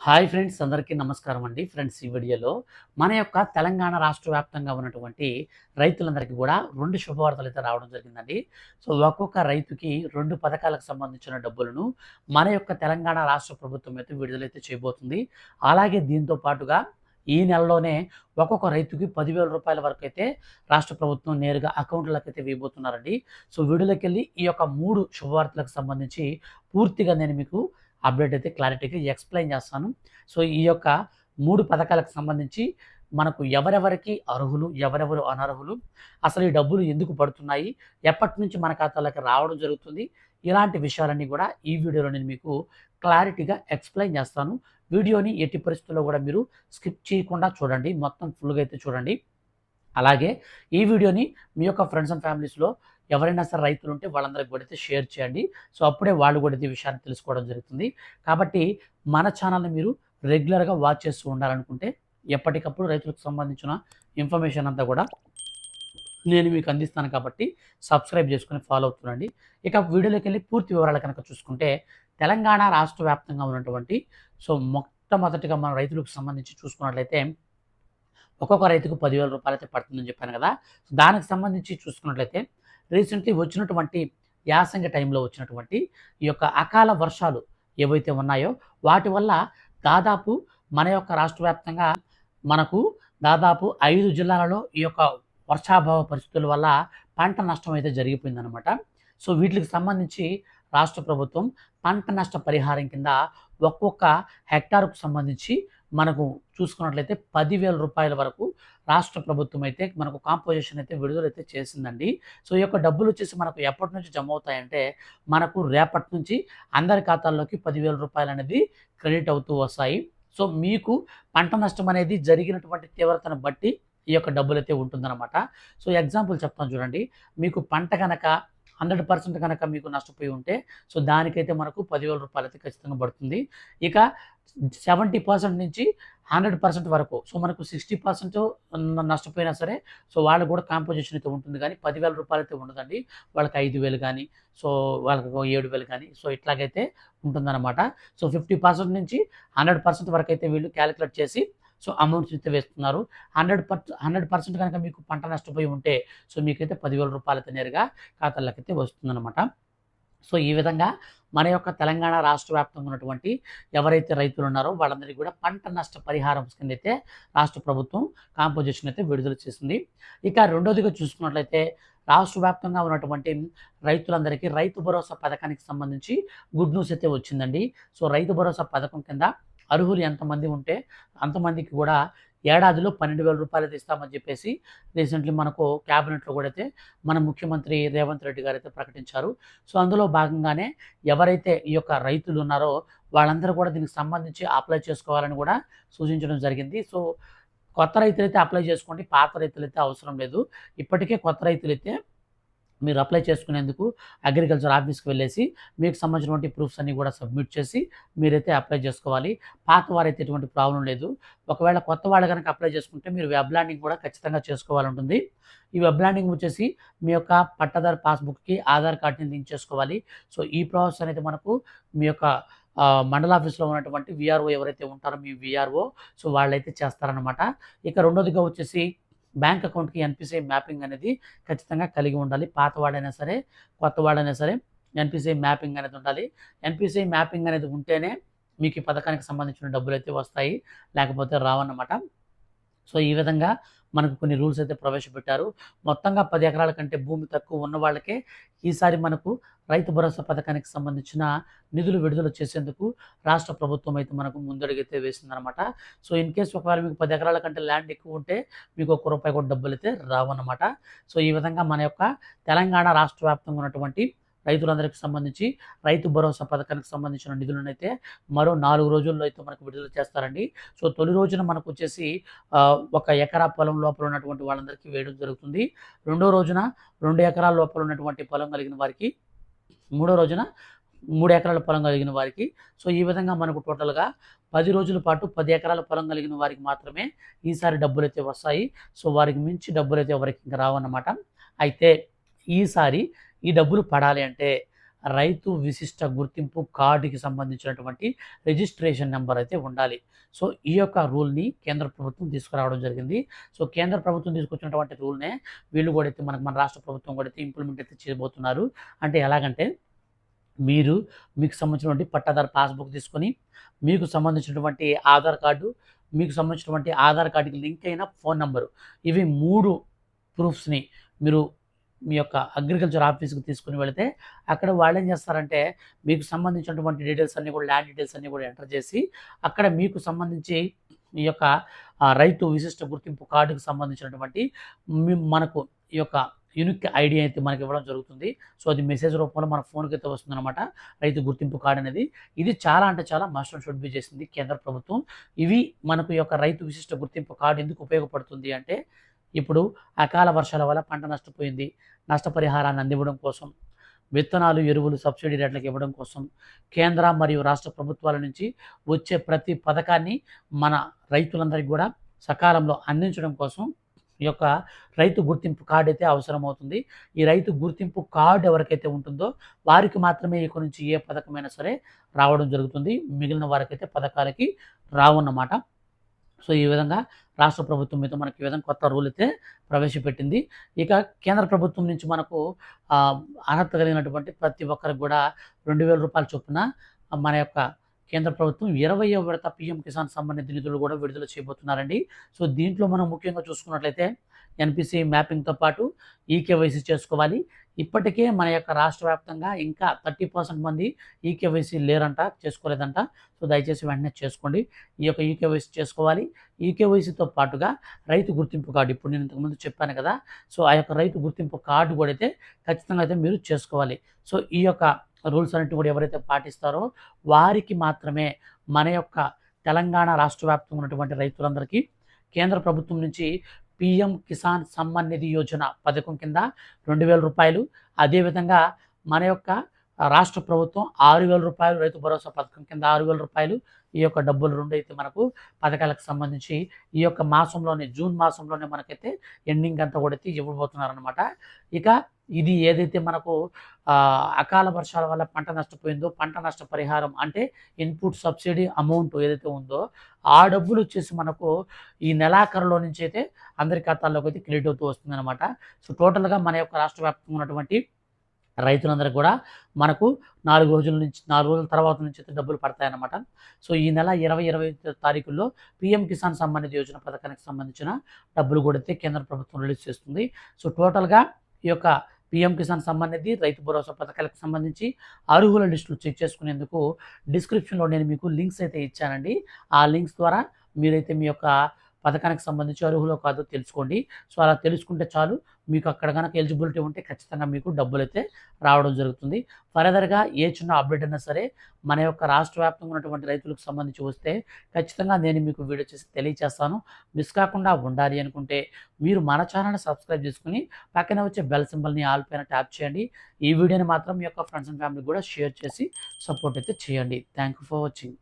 Hi friends, అందరికీ నమస్కారం అండి. ఫ్రెండ్స్, ఈ వీడియోలో మన యొక్క తెలంగాణ రాష్ట్ర వ్యాప్తంగా ఉన్నటువంటి రైతులందరికీ కూడా 2 శుభవార్తలు అయితే రావడం జరిగిందండి. సో, ఒక్కొక్క రైతుకి 2 పథకాలకు సంబంధించిన డబ్బులను మన యొక్క తెలంగాణ రాష్ట్ర ప్రభుత్వం అయితే విడుదలైతే చేయబోతుంది. అలాగే దీంతో పాటుగా ఈ నెలలోనే ఒక్కొక్క రైతుకి రూ. 10,000 వరకు అయితే రాష్ట్ర ప్రభుత్వం నేరుగా అకౌంట్‌లోకైతే వేయబోతున్నారండి. సో, వీడియోలోకెళ్ళి ఈ యొక్క 3 శుభవార్తలకు సంబంధించి పూర్తిగా నేను మీకు అప్డేట్ అయితే క్లారిటీగా ఎక్స్‌ప్లెయిన్ చేస్తాను. సో, ఈ యొక్క 3 పథకాలకు సంబంధించి మనకు ఎవరెవరికి అర్హులు, ఎవరెవరు అనర్హులు, అసలు ఈ డబ్బులు ఎందుకు పడుతున్నాయి, ఎప్పటినుంచి మన ఖాతాలోకి రావడం జరుగుతుంది, ఇలాంటి విషయాలన్నీ కూడా ఈ వీడియోలో నేను మీకు క్లారిటీగా ఎక్స్‌ప్లెయిన్ చేస్తాను. వీడియోని ఎట్టి పరిస్థితుల్లో కూడా మీరు స్కిప్ చేయకుండా చూడండి. మొత్తం ఫుల్‌గా అయితే చూడండి. అలాగే ఈ వీడియోని మీ యొక్క ఫ్రెండ్స్ అండ్ ఫ్యామిలీస్‌లో ఎవరైనా సరే రైతులుంటే వాళ్ళందరికి కూడా అయితే షేర్ చేయండి. సో, అప్పుడే వాళ్ళు కూడా ఈ విషయాన్ని తెలుసుకోవడం జరుగుతుంది. కాబట్టి మన ఛానల్‌ని మీరు రెగ్యులర్‌గా వాచ్ చేస్తూ ఉండాలనుకుంటే ఎప్పటికప్పుడు రైతులకు సంబంధించిన ఇన్ఫర్మేషన్ అంతా కూడా నేను మీకు అందిస్తాను కాబట్టి సబ్స్క్రైబ్ చేసుకొని ఫాలో అవుతుండండి. ఇక వీడియోలోకెళ్ళి పూర్తి వివరాలు కనుక చూసుకుంటే తెలంగాణ రాష్ట్ర వ్యాప్తంగా ఉన్నటువంటి మొట్టమొదటిగా మన రైతులకు సంబంధించి చూసుకున్నట్లయితే ఒక్కొక్క రైతుకు రూ. 10,000 అయితే పడుతుందని చెప్పాను కదా! దానికి సంబంధించి చూసుకున్నట్లయితే రీసెంట్‌లీ వచ్చినటువంటి యాసంగి టైంలో వచ్చినటువంటి ఈ యొక్క అకాల వర్షాలు ఏవైతే ఉన్నాయో వాటి వల్ల దాదాపు మన యొక్క రాష్ట్ర వ్యాప్తంగా మనకు దాదాపు 5 జిల్లాలలో ఈ యొక్క వర్షాభావ పరిస్థితుల వల్ల పంట నష్టం అయితే జరిగిపోయిందనమాట. సో, వీటికి సంబంధించి రాష్ట్ర ప్రభుత్వం పంట నష్ట పరిహారం కింద ఒక్కొక్క హెక్టార్‌కు సంబంధించి మనకు చూసుకున్నట్లయితే రూ. 10,000 వరకు రాష్ట్ర ప్రభుత్వం అయితే మనకు కాంపోజిషన్ అయితే విడుదలైతే చేసిందండి. సో, ఈ యొక్క డబ్బులు వచ్చేసి మనకు ఎప్పటి నుంచి జమ అవుతాయంటే మనకు రేపటి నుంచి అందరి ఖాతాల్లోకి రూ. 10,000 అనేది క్రెడిట్ అవుతూ వస్తాయి. సో, మీకు పంట నష్టం అనేది జరిగినటువంటి తీవ్రతను బట్టి ఈ యొక్క డబ్బులైతే ఉంటుందన్నమాట. సో, ఎగ్జాంపుల్ చెప్తాను చూడండి. మీకు పంట గనక 100% కనుక మీకు నష్టపోయి ఉంటే సో, దానికైతే మనకు రూ. 10,000 అయితే ఖచ్చితంగా పడుతుంది. ఇక 70% నుంచి 100% వరకు సో, మనకు 60% నష్టపోయినా సరే సో, వాళ్ళకి కూడా కాంపోజిషన్ అయితే ఉంటుంది కానీ రూ. 10,000 అయితే ఉండదండి. వాళ్ళకి 5,000 కానీ సో, వాళ్ళకి 7,000 కానీ సో, ఇట్లాగైతే ఉంటుందన్నమాట. సో, 50% నుంచి 100% వరకు అయితే వీళ్ళు క్యాలిక్యులేట్ చేసి సో, అమౌంట్స్ అయితే వేస్తున్నారు. 100% కనుక మీకు పంట నష్టపోయి ఉంటే సో, మీకైతే రూ. 10,000 అయితే నేరుగా ఖాతాల్లోకైతే వస్తుందన్నమాట. సో, ఈ విధంగా మన యొక్క తెలంగాణ రాష్ట్ర వ్యాప్తంగా ఉన్నటువంటి ఎవరైతే రైతులు ఉన్నారో వాళ్ళందరికీ కూడా పంట నష్ట పరిహారం కింద అయితే రాష్ట్ర ప్రభుత్వం కాంపోజిషన్ అయితే విడుదల చేసింది. ఇక రెండోదిగా చూసుకున్నట్లయితే రాష్ట్ర వ్యాప్తంగా ఉన్నటువంటి రైతులందరికీ రైతు భరోసా పథకానికి సంబంధించి గుడ్ న్యూస్ అయితే వచ్చిందండి. సో, రైతు భరోసా పథకం కింద అర్హులు ఎంతమంది ఉంటే అంతమందికి కూడా ఏడాదిలో రూ. 12,000 అయితే ఇస్తామని చెప్పేసి రీసెంట్లీ మనకు క్యాబినెట్‌లో కూడా అయితే మన ముఖ్యమంత్రి రేవంత్ రెడ్డి గారు అయితే ప్రకటించారు. సో, అందులో భాగంగానే ఎవరైతే ఈ యొక్క రైతులు ఉన్నారో వాళ్ళందరూ కూడా దీనికి సంబంధించి అప్లై చేసుకోవాలని కూడా సూచించడం జరిగింది. సో, కొత్త రైతులైతే అప్లై చేసుకోండి. పాత రైతులైతే అవసరం లేదు. ఇప్పటికే కొత్త రైతులైతే మీరు అప్లై చేసుకునేందుకు అగ్రికల్చర్ ఆఫీస్‌కి వెళ్ళేసి మీకు సంబంధించినటువంటి ప్రూఫ్స్ అన్నీ కూడా సబ్మిట్ చేసి మీరైతే అప్లై చేసుకోవాలి. పాత వారైతే ఎటువంటి ప్రాబ్లమ్ లేదు. ఒకవేళ కొత్త వాళ్ళు గనక అప్లై చేసుకుంటే మీరు వెబ్ ల్యాండింగ్ కూడా ఖచ్చితంగా చేసుకోవాలంటుంది. ఈ వెబ్ ల్యాండింగ్ వచ్చేసి మీ యొక్క పట్టాదారు పాస్‌బుక్‌కి ఆధార్ కార్డ్‌ని లింక్ చేసుకోవాలి. సో, ఈ ప్రాసెస్ అనేది మనకు మీ యొక్క మండల ఆఫీస్‌లో ఉన్నటువంటి వీఆర్ఓ ఎవరైతే ఉంటారో మీ వీఆర్ఓ సో, వాళ్ళైతే చేస్తారనమాట. ఇక రెండోదిగా వచ్చేసి బ్యాంక్ అకౌంట్‌కి ఎన్‌పిసిఐ మ్యాపింగ్ అనేది ఖచ్చితంగా కలిగి ఉండాలి. పాతవాడైనా సరే, కొత్తవాడైనా సరే ఎన్‌పిసిఐ మ్యాపింగ్ అనేది ఉండాలి. ఎన్‌పిసిఐ మ్యాపింగ్ అనేది ఉంటేనే మీకు ఈ పథకానికి సంబంధించిన డబ్బులైతే వస్తాయి. లేకపోతే రావన్నమాట. సో, ఈ విధంగా మనకు కొన్ని రూల్స్ అయితే ప్రవేశపెట్టారు. మొత్తంగా 10 ఎకరాల కంటే భూమి తక్కువ ఉన్న వాళ్ళకే ఈసారి మనకు రైతు భరోసా పథకానికి సంబంధించిన నిధులు విడుదల చేసేందుకు రాష్ట్ర ప్రభుత్వం అయితే మనకు ముందడుగైతే వేసిందనమాట. సో, ఇన్ కేస్ ఒకవేళ మీకు 10 ఎకరాల కంటే ల్యాండ్ ఎక్కువ ఉంటే మీకు ఒక్క రూపాయి కూడా డబ్బులైతే రావన్నమాట. సో, ఈ విధంగా మన యొక్క తెలంగాణ రాష్ట్ర వ్యాప్తంగా ఉన్నటువంటి రైతులందరికీ సంబంధించి రైతు భరోసా పథకానికి సంబంధించిన నిధులనైతే మరో 4 రోజుల్లో అయితే మనకు విడుదల చేస్తారండి. సో, తొలి రోజున మనకొచ్చేసి ఒక ఎకరా పొలం లోపల ఉన్నటువంటి వాళ్ళందరికీ వేయడం జరుగుతుంది. రెండో రోజున 2 ఎకరాల లోపల ఉన్నటువంటి పొలం కలిగిన వారికి, మూడో రోజున 3 ఎకరాల పొలం కలిగిన వారికి సో, ఈ విధంగా మనకు టోటల్‌గా 10 రోజుల పాటు 10 ఎకరాల పొలం కలిగిన వారికి మాత్రమే ఈసారి డబ్బులైతే వస్తాయి. సో, వారికి మించి డబ్బులైతే ఎవరికీ ఇంక రావన్నమాట. అయితే ఈసారి ఈ డబ్బులు పడాలి అంటే రైతు విశిష్ట గుర్తింపు కార్డుకి సంబంధించినటువంటి రిజిస్ట్రేషన్ నెంబర్ అయితే ఉండాలి. సో ఈ యొక్క రూల్ని కేంద్ర ప్రభుత్వం తీసుకురావడం జరిగింది. సో కేంద్ర ప్రభుత్వం తీసుకొచ్చినటువంటి రూల్నే వీళ్ళు కూడా అయితే మన రాష్ట్ర ప్రభుత్వం కూడా అయితే ఇంప్లిమెంట్ అయితే చేయబోతున్నారు. అంటే ఎలాగంటే మీకు సంబంధించినటువంటి పట్టాదారు పాస్బుక్ తీసుకొని, మీకు సంబంధించినటువంటి ఆధార్ కార్డు, మీకు సంబంధించినటువంటి ఆధార్ కార్డుకి లింక్ అయిన ఫోన్ నంబరు, ఇవి 3 ప్రూఫ్స్ని మీరు మీ యొక్క అగ్రికల్చర్ ఆఫీస్కి తీసుకుని వెళితే అక్కడ వాళ్ళు ఏం చేస్తారంటే మీకు సంబంధించినటువంటి డీటెయిల్స్ అన్నీ కూడా ల్యాండ్ డీటెయిల్స్ అన్నీ కూడా ఎంటర్ చేసి అక్కడ మీకు సంబంధించి ఈ యొక్క రైతు విశిష్ట గుర్తింపు కార్డుకి సంబంధించినటువంటి మనకు ఈ యొక్క యూనిక్ ఐడి అయితే మనకి ఇవ్వడం జరుగుతుంది. సో అది మెసేజ్ రూపంలో మన ఫోన్కి అయితే వస్తుందన్నమాట, రైతు గుర్తింపు కార్డు అనేది. ఇది చాలా అంటే చాలా మస్ట్ అండ్ షుడ్ బి చేసింది కేంద్ర ప్రభుత్వం. ఇవి మనకు ఈ యొక్క రైతు విశిష్ట గుర్తింపు కార్డు ఎందుకు ఉపయోగపడుతుంది అంటే, ఇప్పుడు అకాల వర్షాల వల్ల పంట నష్టపోయింది, నష్టపరిహారాన్ని అందివ్వడం కోసం, విత్తనాలు ఎరువులు సబ్సిడీ రేట్లకు ఇవ్వడం కోసం, కేంద్ర మరియు రాష్ట్ర ప్రభుత్వాల నుంచి వచ్చే ప్రతి పథకాన్ని మన రైతులందరికీ కూడా సకాలంలో అందించడం కోసం ఈ యొక్క రైతు గుర్తింపు కార్డు అయితే అవసరం అవుతుంది. ఈ రైతు గుర్తింపు కార్డు ఎవరికైతే ఉంటుందో వారికి మాత్రమే ఇక నుంచి ఏ పథకమైనా సరే రావడం జరుగుతుంది. మిగిలిన వారికైతే పథకాలకి రావన్నమాట. సో ఈ విధంగా రాష్ట్ర ప్రభుత్వం మీద మనకి ఈ విధంగా కొత్త రూల్ అయితే ప్రవేశపెట్టింది. ఇక కేంద్ర ప్రభుత్వం నుంచి మనకు అర్హత కలిగినటువంటి ప్రతి ఒక్కరికి కూడా 2,000 రూపాయల చొప్పున మన యొక్క కేంద్ర ప్రభుత్వం 20వ విడత పీఎం కిసాన్ సమ్మాన్ నిధి నిధులు కూడా విడుదల చేయబోతున్నారండి. సో దీంట్లో మనం ముఖ్యంగా చూసుకున్నట్లయితే ఎన్పిసి మ్యాపింగ్తో పాటు ఈకేవైసీ చేసుకోవాలి. ఇప్పటికే మన యొక్క రాష్ట్ర వ్యాప్తంగా ఇంకా 30% మంది ఈకేవైసీ లేరంట, చేసుకోలేదంట. సో దయచేసి వెంటనే చేసుకోండి. ఈ యొక్క ఈకేవైసీ చేసుకోవాలి. ఈకేవైసీతో పాటుగా రైతు గుర్తింపు కార్డు, ఇప్పుడు నేను ఇంతకుముందు చెప్పాను కదా, సో ఆ యొక్క రైతు గుర్తింపు కార్డు కూడా అయితే ఖచ్చితంగా అయితే మీరు చేసుకోవాలి. సో ఈ యొక్క రూల్స్ అన్నిటి కూడా ఎవరైతే పాటిస్తారో వారికి మాత్రమే మన యొక్క తెలంగాణ రాష్ట్ర వ్యాప్తంగా ఉన్నటువంటి రైతులందరికీ కేంద్ర ప్రభుత్వం నుంచి పీఎం కిసాన్ సమ్మాన్ నిధి యోజన పథకం కింద 2,000 రూపాయలు, అదేవిధంగా మన యొక్క రాష్ట్ర ప్రభుత్వం 6,000 రూపాయలు రైతు భరోసా పథకం కింద 6,000 రూపాయలు, ఈ యొక్క డబ్బులు రెండు అయితే మనకు పథకాలకు సంబంధించి ఈ యొక్క మాసంలోనే, జూన్ మాసంలోనే మనకైతే ఎండింగ్ అంతా కూడా అయితే ఇవ్వబోతున్నారనమాట. ఇక ఇది ఏదైతే మనకు అకాల వర్షాల వల్ల పంట నష్టపోయిందో, పంట నష్ట పరిహారం అంటే ఇన్పుట్ సబ్సిడీ అమౌంట్ ఏదైతే ఉందో ఆ డబ్బులు వచ్చేసి మనకు ఈ నెలాఖరులో నుంచి అయితే అందరి ఖాతాల్లోకి అయితే క్రెడిట్ అవుతూ వస్తుందన్నమాట. సో టోటల్గా మన యొక్క రాష్ట్ర వ్యాప్తంగా ఉన్నటువంటి రైతులందరికీ కూడా మనకు 4 రోజుల తర్వాత నుంచి అయితే డబ్బులు పడతాయన్నమాట. సో ఈ నెల 20-25 తారీఖుల్లో పీఎం కిసాన్ సమ్మాన్ నిధి యోజన పథకానికి సంబంధించిన డబ్బులు కూడా అయితే కేంద్ర ప్రభుత్వం రిలీజ్ చేస్తుంది. సో టోటల్గా ఈ యొక్క పీఎం కిసాన్ సమ్మాన్ నిధి, రైతు భరోసా పథకాలకు సంబంధించి అర్హుల లిస్టులు చెక్ చేసుకునేందుకు డిస్క్రిప్షన్లో నేను మీకు లింక్స్ అయితే ఇచ్చానండి. ఆ లింక్స్ ద్వారా మీరైతే మీ యొక్క పథకానికి సంబంధించి అర్హులో కాదో తెలుసుకోండి. సో అలా తెలుసుకుంటే చాలు, మీకు అక్కడ కనుక ఎలిజిబిలిటీ ఉంటే ఖచ్చితంగా మీకు డబ్బులు అయితే రావడం జరుగుతుంది. ఫర్దర్గా ఏ చిన్న అప్డేట్ అయినా సరే మన యొక్క రాష్ట్ర వ్యాప్తంగా ఉన్నటువంటి రైతులకు సంబంధించి వస్తే ఖచ్చితంగా నేను మీకు వీడియో చేసి తెలియజేస్తాను. మిస్ కాకుండా ఉండాలి అనుకుంటే మీరు మన ఛానల్ని సబ్స్క్రైబ్ చేసుకుని పక్కన వచ్చే బెల్ సింబల్ని ఆల్ పైన ట్యాప్ చేయండి. ఈ వీడియోని మాత్రం మీ యొక్క ఫ్రెండ్స్ అండ్ ఫ్యామిలీకి కూడా షేర్ చేసి సపోర్ట్ అయితే చేయండి. Thank you for watching.